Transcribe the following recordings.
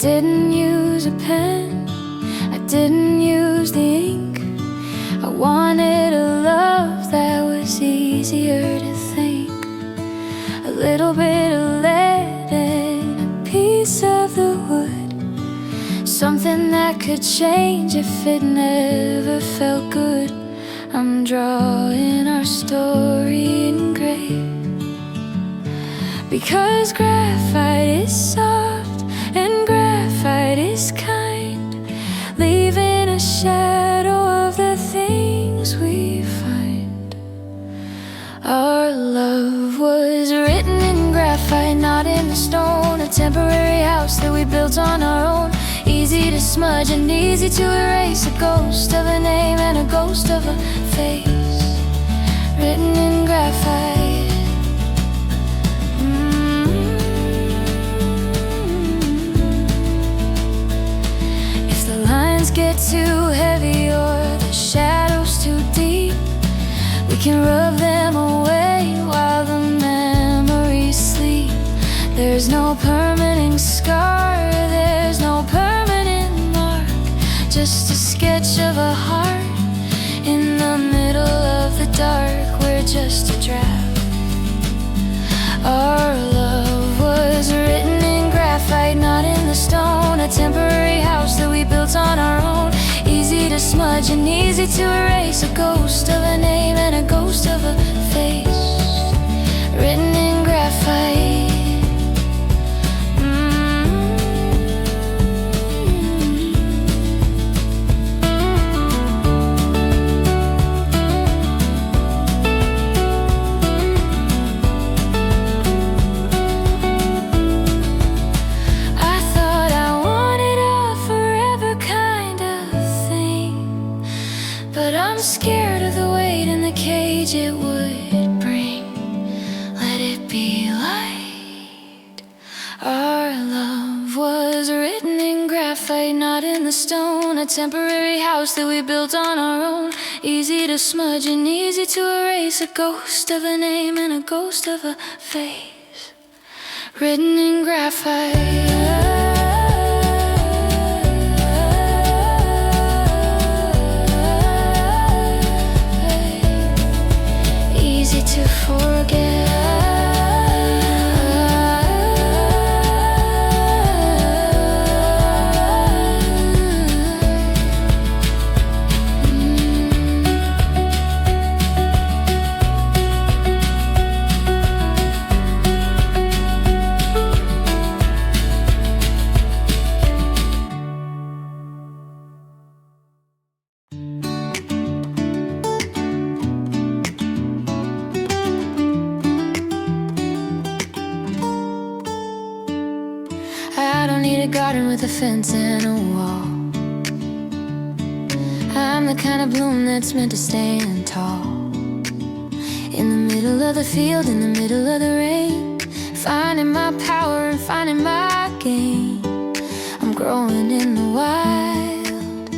didn't use a pen, I didn't use the ink. I wanted a love that was easier to think. A little bit of lead and a piece of the wood, something that could change if it never felt good. I'm drawing our story in gray, because graphite is soft and graphite is kind, leaving a shadow of the things we find. Our love was written in graphite, not in the stone. A temporary house that we built on our own, easy to smudge and easy to erase. A ghost of a name and a ghost of a face, written in graphite. If the lines get too heavy or the shadows too deep, we can rub them away while the memories sleep. There's no permanent scar, there's no permanent mark, just a sketch of a heart in the middle of the dark. We're just a draft. Our love was written in graphite, not in the stone. A temporary house that we built on our own, easy to smudge and easy to erase. A ghost of a name and a ghost of a face, written in graphite. Scared of the weight in the cage it would bring. Let it be light. Our love was written in graphite, not in the stone. A temporary house that we built on our own, easy to smudge and easy to erase. A ghost of a name and a ghost of a face, written in graphite. To forget. Garden with a fence and a wall. I'm the kind of bloom that's meant to stand tall, in the middle of the field, in the middle of the rain, finding my power and finding my game. I'm growing in the wild,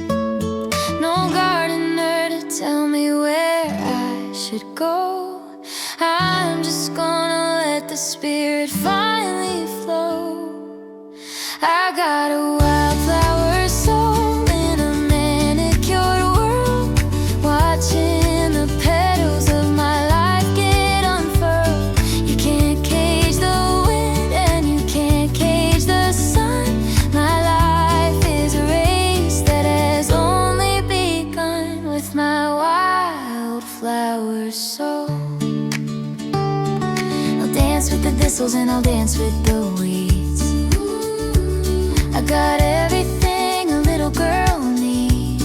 no gardener to tell me where I should go. I'm just gonna let the spirit finally flow. I got a wildflower soul in a manicured world, watching the petals of my life get unfurled. You can't cage the wind and you can't cage the sun. My life is a race that has only begun with my wildflower soul. I'll dance with the thistles and I'll dance with the weeds. I got everything a little girl needs,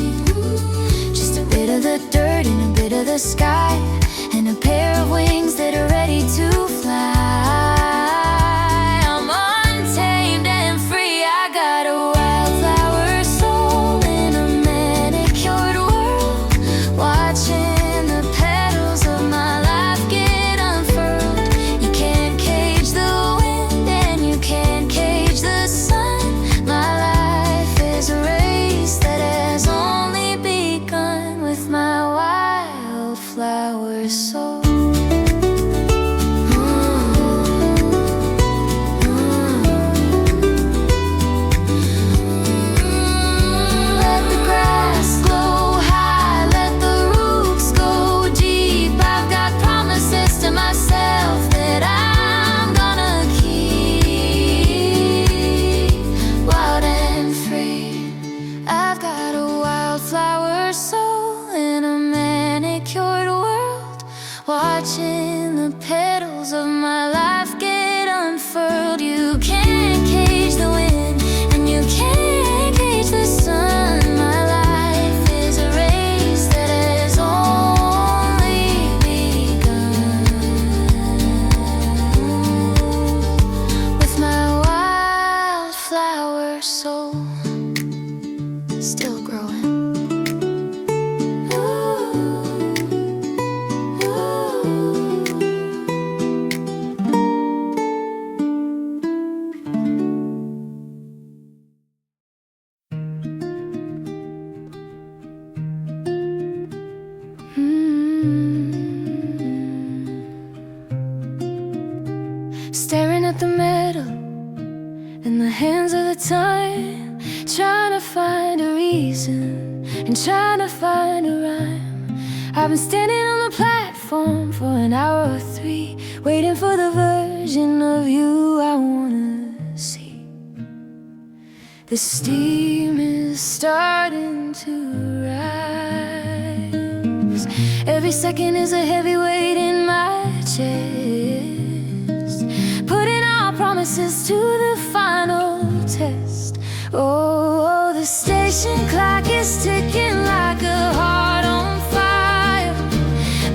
just a bit of the dirt and a bit of the sky, and a pair of wings that are ready to fly. I'm untamed and free. I got a wildflower soul in a manicured world, watching the petals of my life get unfurled. You can't cage the wind and you can't cage the sun. A race that has only begun with my wildflower and trying to find a rhyme. I've been standing on the platform for an hour or three, waiting for the version of you I wanna see. The steam is starting to rise. Every second is a heavy weight in my chest, putting our promises to the final test. Oh, the station clock is ticking like a heart on fire,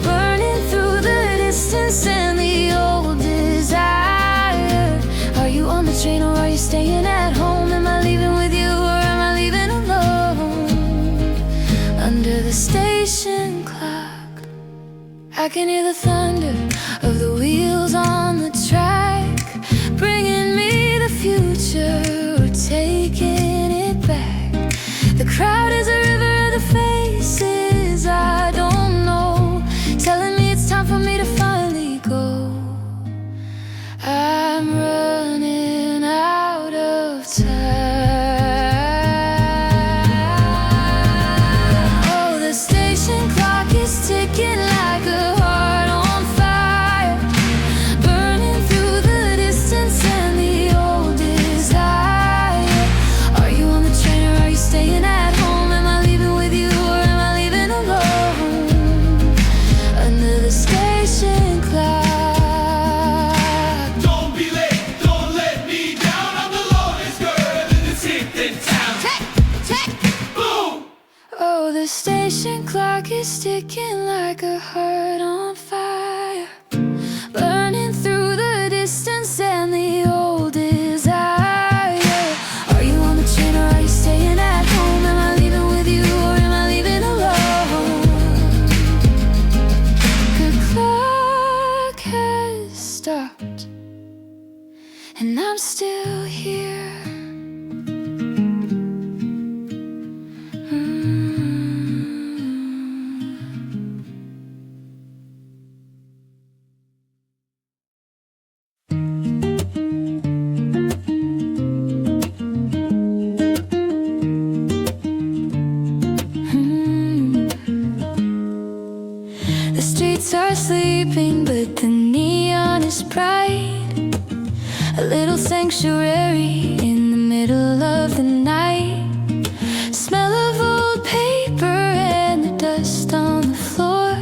burning through the distance and the old desire. Are you on the train or are you staying at home? Am I leaving with you or am I leaving alone? Under the station clock, I can hear the thunder of the wheels on the track, bringing me the future or taking it back. The crowd is a river of the faces I don't know, telling me it's time for me to finally go. I'm running out of time. Oh, the station clock is ticking like a heart on fire, burning through the distance and the old desire. Are you on the train or are you staying at home? Am I leaving with you or am I leaving alone? Under the station clock. Don't be late, don't let me down. I'm the longest girl in the 10th in town. Tick, Boom! oh, the station clock is ticking like a heart on fire, burning through the distance and the old desire. Are you on the train or are you staying at home? Am I leaving with you or am I leaving alone? The clock has stopped and I'm still here. The streets are sleeping, but the neon is bright. A little sanctuary in the middle of the night. Smell of old paper and the dust on the floor.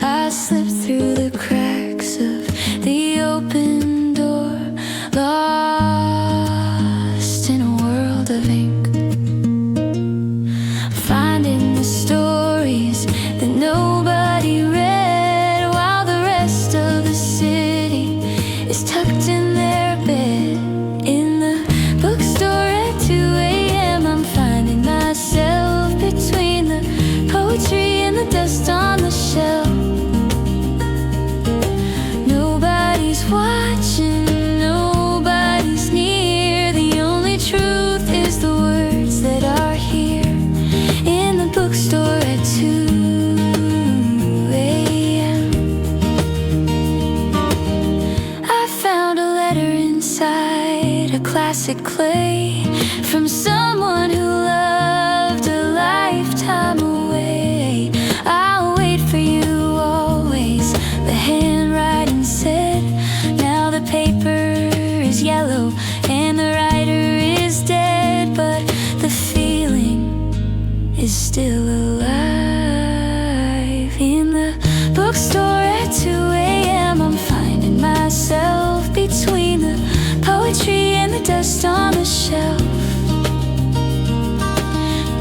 I slip through the cracks of the open door, lost in a world of ink, finding the stories that nobody read, while the rest of the city is tucked in their bed. In the bookstore at 2 a.m. I'm finding myself between the poetry and the dust on the shelf. Nobody's watching, nobody's near. The only truth is the words that are here. In the bookstore at 2 a.m. I found a letter inside a classic clay from someone who loved a lifetime away. I'll wait for you always, the handwriting said. Now the paper is yellow and the writer is dead, but the feeling is still alive. In the bookstore at 2 a.m. I'm finding myself between the poetry and the dust on the shelf.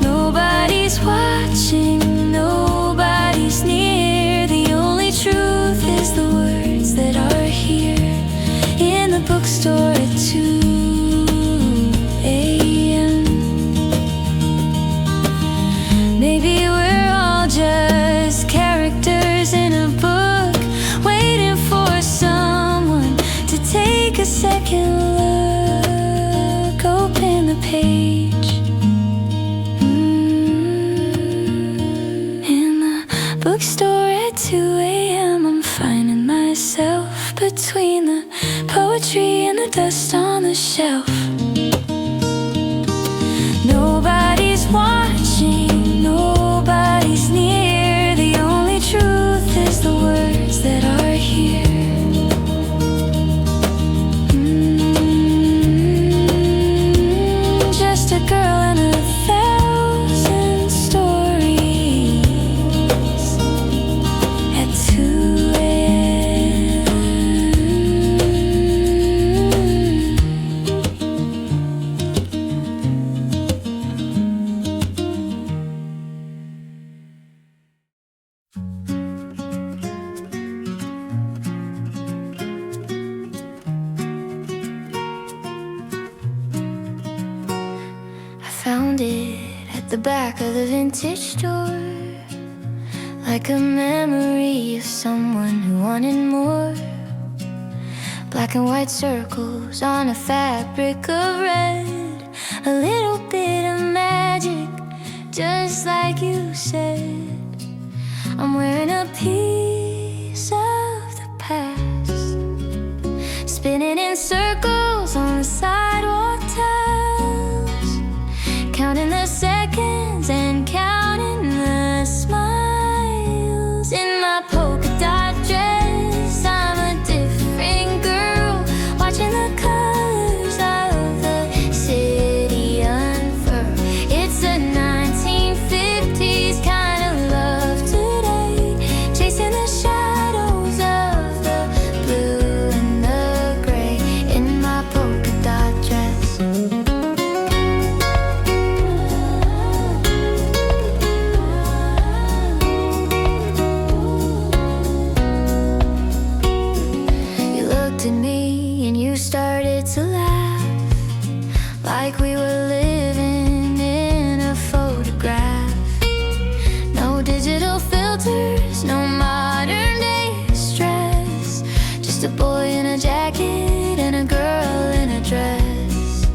Nobody's watching, nobody's near. The only truth is the words that are here. In the bookstore at 2 a.m. Maybe we're all just characters in a book, waiting for someone to take a second look. Open the page. In the bookstore at 2 a.m. I'm finding myself between the poetry and the dust on the shelf. Nobody's watching, no the back of the vintage store, like a memory of someone who wanted more. Black and white circles on a fabric of red, a little bit of magic, just like you said. I'm wearing a piece of the past, spinning in circles on the sidewalk tiles, counting the seconds and counting the smiles. In my polka dot dress, I'm a different girl, watching the colors of the city unfurl. It's a 1950s kind of love today, chasing the shadows of the blue and the gray. In my polka dot dress, you looked at me and you started to laugh, like we were living in a photograph. No digital filters, no modern day stress, just a boy in a jacket and a girl in a dress,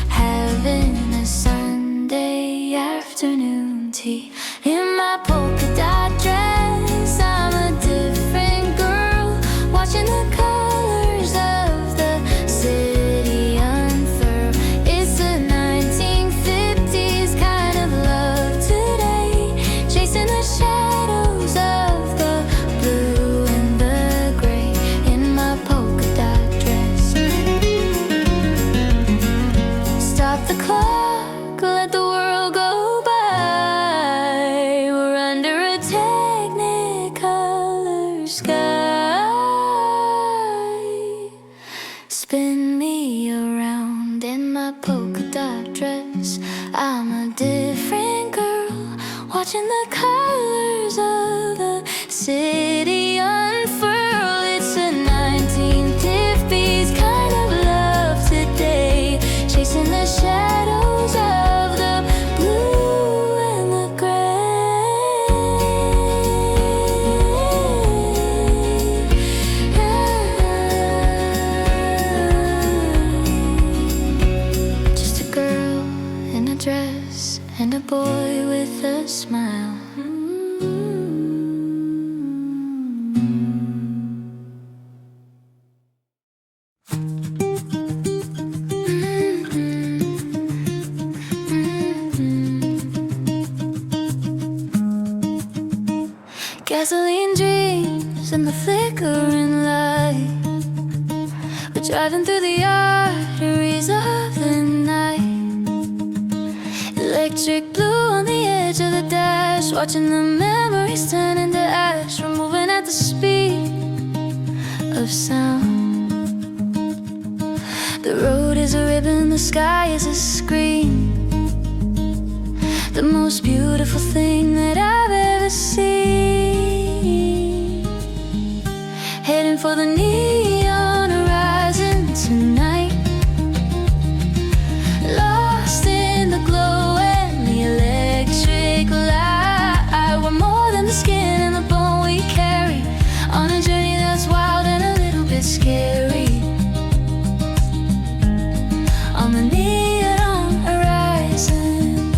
having a Sunday afternoon tea. In my polka dot dress, I'm a different girl, watching the colors of the city unfurl. It's a 1950s kind of love today, chasing the shadows of the blue and the gray. In my polka dot dress, stop the clock, let the world go by. We're under a technicolor sky. Spin me around in my polka dot dress. I'm a different girl, watching the colors of the city unfurl. It's a 1950s kind of love today, chasing the shadows of the blue and the gray. Just a girl in a dress and a boy with a smile. Gasoline dreams and the flickering light, we're driving through the arteries of the night. Electric blue on the edge of the dash, watching the memories turn into ash. We're moving at the speed of sound. The road is a ribbon, the sky is a screen, the most beautiful thing that I've ever seen. Heading for the neon horizon tonight, lost in the glow and the electric light. We're more than the skin and the bone we carry, on a journey that's wild and a little bit scary. On the neon horizon,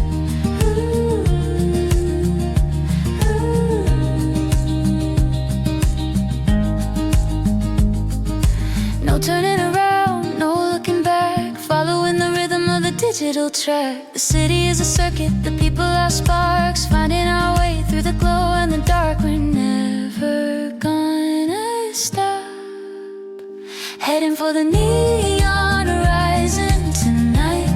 no turning around, no looking back, following the rhythm of the digital track. The city is a circuit, the people are sparks, finding our way through the glow and the dark. We're never gonna stop, heading for the neon horizon tonight,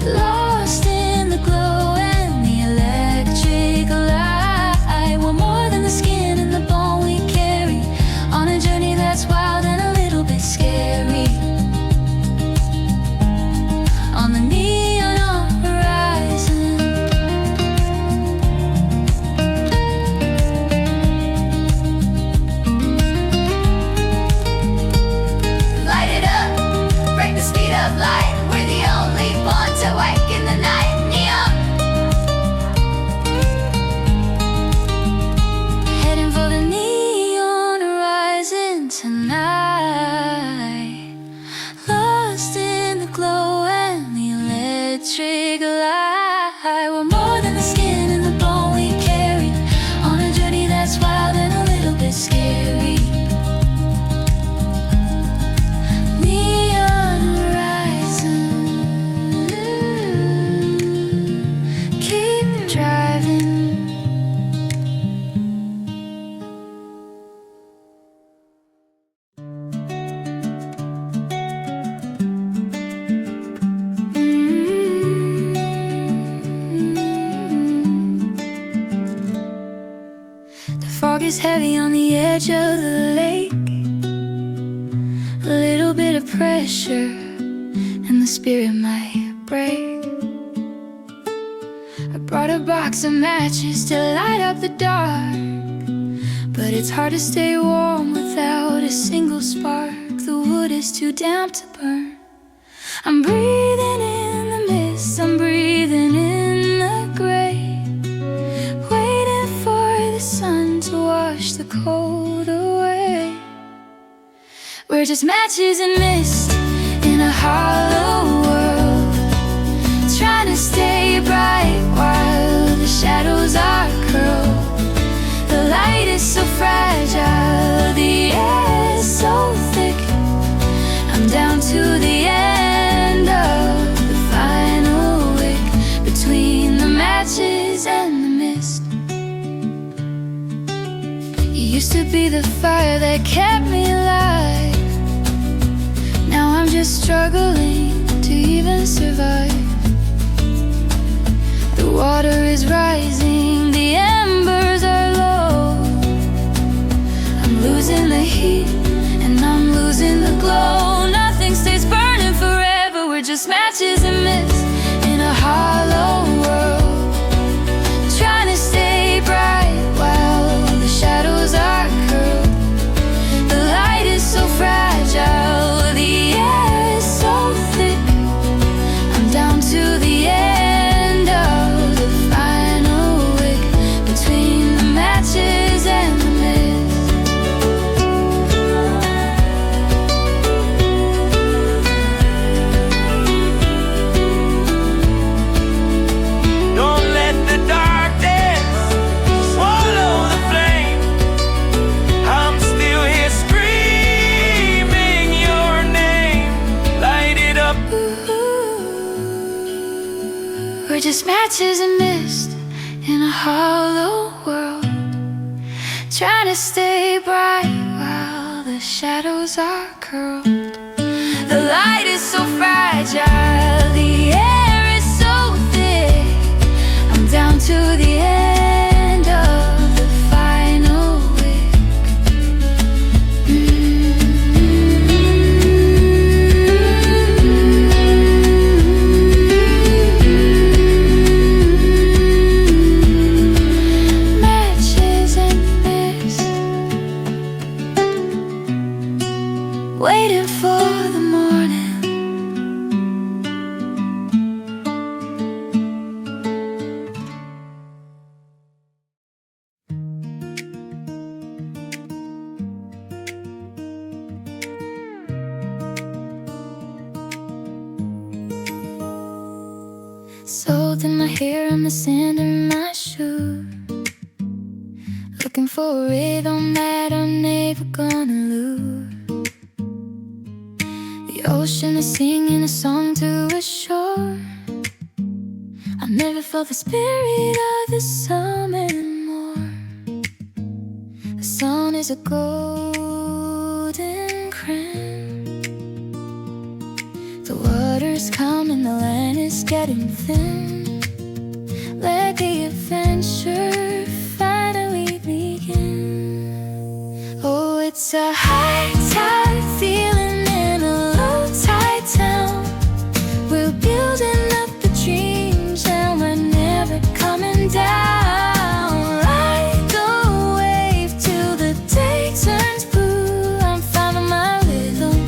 lost in the glow and the electric light. We're more than the skin and the bone we carry, on a journey that's wild and a little bit scary. On the neon horizon, Fog is heavy on the edge of the lake. A little bit of pressure and the spirit might break. I brought a box of matches to light up the dark, but it's hard to stay warm without a single spark. The wood is too damp to burn. I'm breathing in the mist, I'm breathing in the gray, waiting for the sun to wash the cold away. We're just matches and mist in a hollow world, trying to stay bright while the shadows are curled. The light is so fragile, the air is so thick. I'm down to the end of the final wick, between the matches and the mist. You used to be the fire that kept me alive. Now I'm just struggling to even survive. The water is rising, the embers are low. I'm losing the heat and I'm losing the glow. Nothing stays burning forever, we're just matches and mist in a hollow world, trying to stay bright while the shadows are curled. The light is so fragile, the air is so thick. I'm down to the end of the final wick, between the matches and the mist. Don't let the darkness swallow the flame. I'm still here screaming your name. Light it up. We're just matches and mist in a hollow world, trying to stay bright while the shadows are curled. The light is so fragile, the air is so thick. I'm down to the end of the final wick. Matches and mist, waiting for the morning. Salt in my hair and the sand in my shoe, looking for a rhythm that I'm never gonna lose. The ocean is singing a song to a shore. I never felt the spirit of the summer more. The sun is a golden crown. The water's coming, the land is getting thin. Let the adventure finally begin. Oh, it's a high tide feeling in a low tide town. We're building up the dreams and we're never coming down. Like a wave till the day turns blue. I'm finding my rhythm,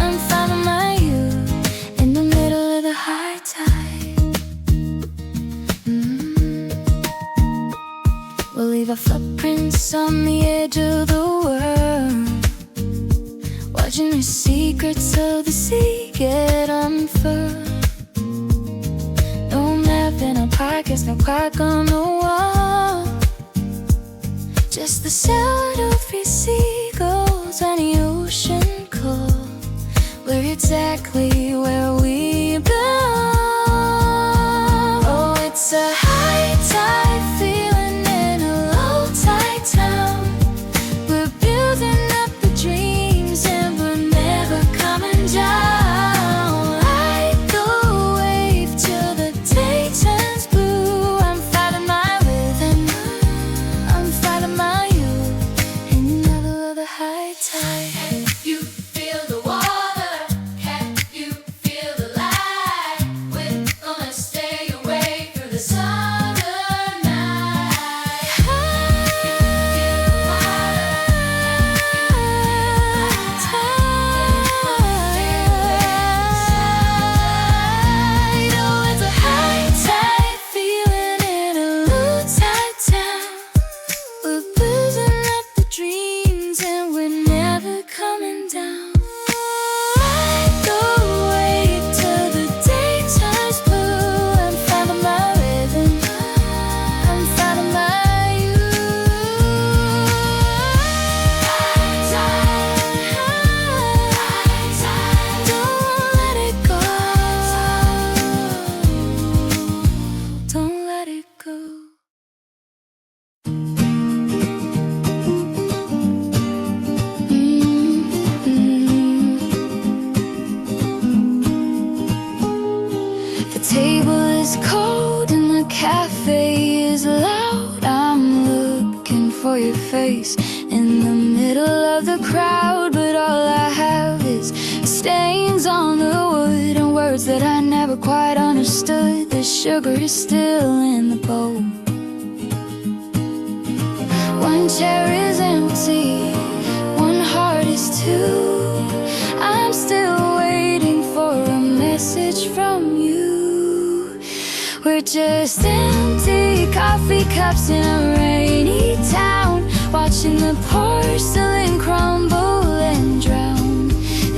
I'm finding my youth in the middle of the high tide. We'll leave our footprints on the edge of the world, watching the secrets of the sea get unfurled. No map in a podcast, no clock on the wall, just the sound of three seagulls and the ocean call. We're exactly where we belong. Oh, it's a high tide feeling in a low tide town. We're building up the dreams and we're never coming down. Like a wave till the day turns blue. I'm finding my rhythm, I'm finding my for your face in the middle of the crowd, but all I have is stains on the wood and words that I never quite understood. The sugar is still in the bowl. One chair is empty, one heart is too. I'm still waiting for a message from you. We're just empty coffee cups in a rainy town, watching the porcelain crumble and drown.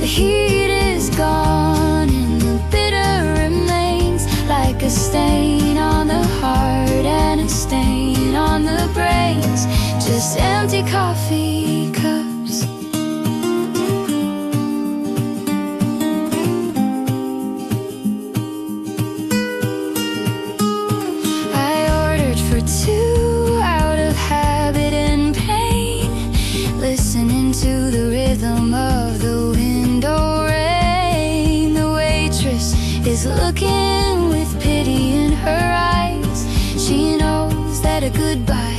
The heat is gone and the bitter remains, like a stain on the heart and a stain on the brains. Just empty coffee cups. I ordered for two out of habit and pain, listening to the rhythm of the window rain. The waitress is looking with pity in her eyes. She knows that a goodbye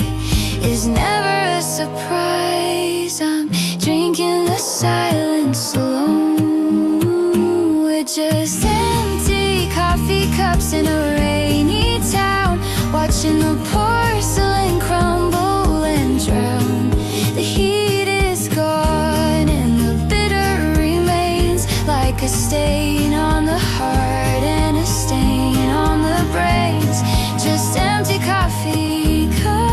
is never a surprise. I'm drinking the silence alone. We're just empty coffee cups in a rainy town, watching the porcelain crumble and drown. The heat is gone and the bitter remains, like a stain on the heart and a stain on the brains. Just empty coffee cups.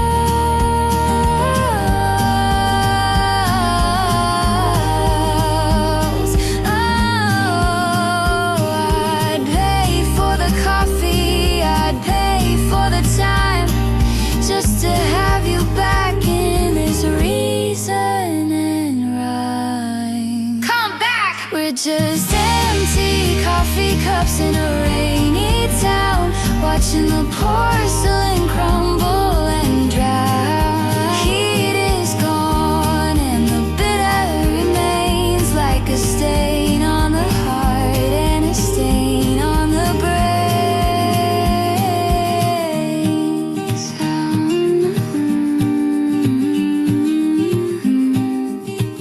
Just empty coffee cups in a rainy town, watching the porcelain crumble and drown. Heat is gone and the bitter remains, like a stain on the heart and a stain on the brains.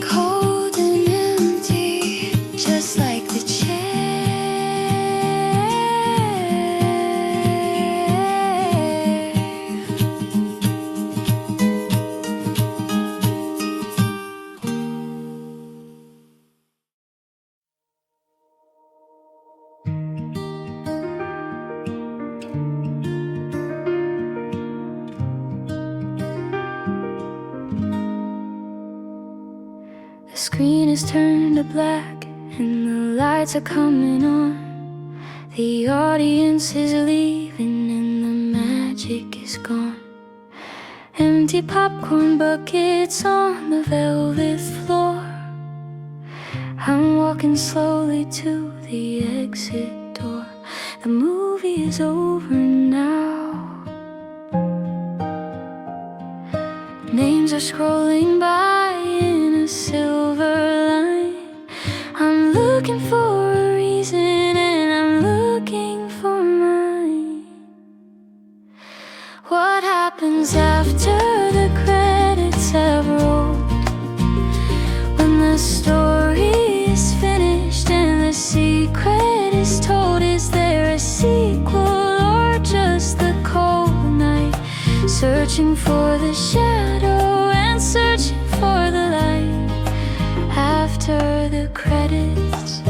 Cold and empty, just like the chair. The screen is turned to black and the lights are coming on. The audience is leaving and the magic is gone. Empty popcorn buckets on the velvet floor. I'm walking slowly to the exit door. The movie is over now. Names are scrolling by in a silver line. I'm looking for a reason and I'm looking for mine. What happens after the credits have rolled? When the story is finished and the secret is told, is there a sequel or just the cold night? Searching for the shadow and searching for the light after the credits.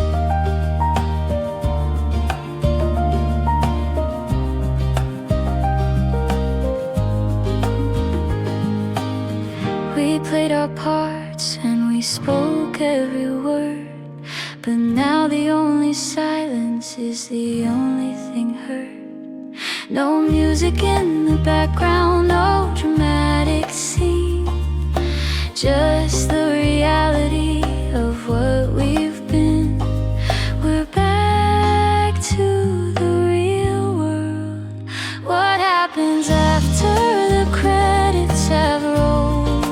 We played our parts and we spoke every word, but now the only silence is the only thing heard. No music in the background, no dramatic scene, just the reality of what we've been. We're back to the real world. What happens after the credits have rolled?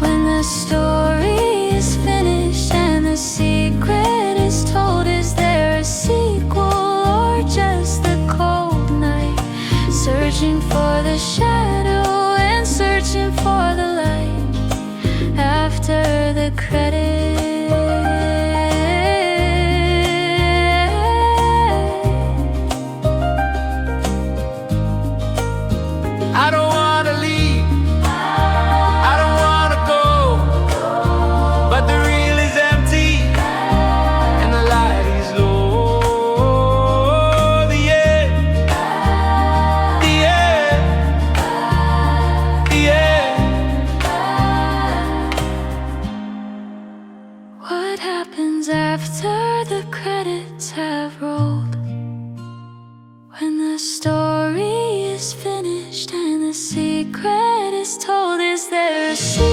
When the story is finished and the secret is told, is there a sequel or just the cold night? Searching for the shadow and searching for the light after the credits. I don't wanna leave, I don't wanna go, but the reel is empty and the light is low. The end, the end, the end. What happens after the credits have rolled? When the story is finished and the secret is told, is there a secret?